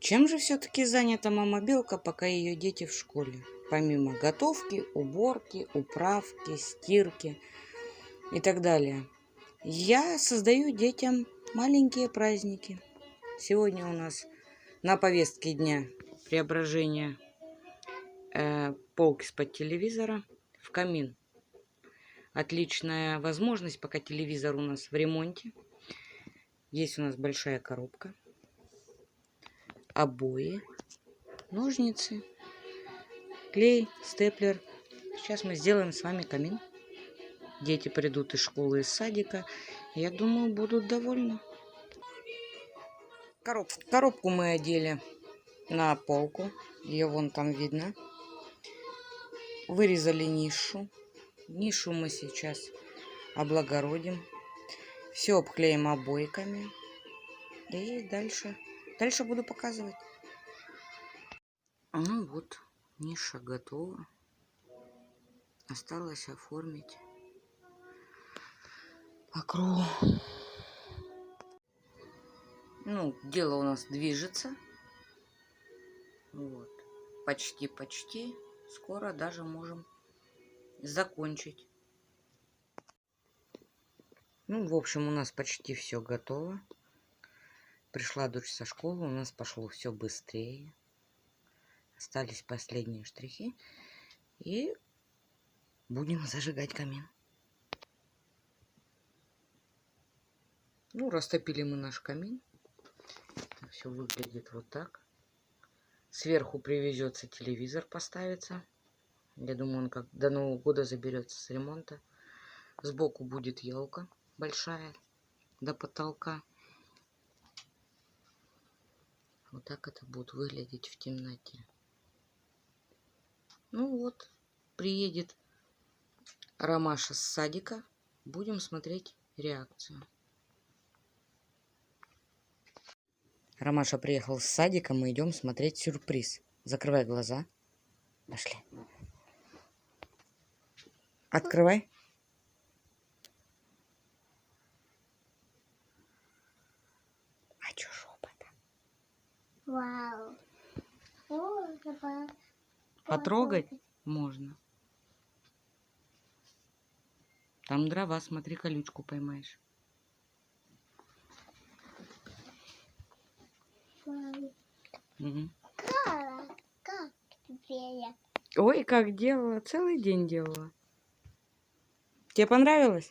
Чем же все-таки занята мама Белка, пока ее дети в школе? Помимо готовки, уборки, управки, стирки и так далее. Я создаю детям маленькие праздники. Сегодня у нас на повестке дня преображение полки из-под телевизора в камин. Отличная возможность, пока телевизор у нас в ремонте. Есть у нас большая коробка, обои, ножницы, клей, степлер. Сейчас мы сделаем с вами камин. Дети придут из школы, из садика. Я думаю, будут довольны. Коробку мы одели на полку. Ее вон там видно. Вырезали нишу. Нишу мы сейчас облагородим. Все обклеим обойками. И дальше буду показывать. Ну вот, ниша готова. Осталось оформить покров. Ну, дело у нас движется. Вот. Почти. Скоро даже можем закончить. Ну, в общем, у нас почти все готово. Пришла дочь со школы, у нас пошло все быстрее. Остались последние штрихи. И будем зажигать камин. Ну, растопили мы наш камин. Все выглядит вот так. Сверху привезется телевизор, поставится. Я думаю, он как до Нового года заберется с ремонта. Сбоку будет елка большая до потолка. Вот так это будет выглядеть в темноте. Ну вот, приедет Ромаша с садика. Будем смотреть реакцию. Ромаша приехал с садика, мы идем смотреть сюрприз. Закрывай глаза. Пошли. Открывай. А чё шепота? Вау. Потрогать можно. Там дрова, смотри, колючку поймаешь. Угу. Как тебе? Ой, как делала. Целый день делала. Тебе понравилось?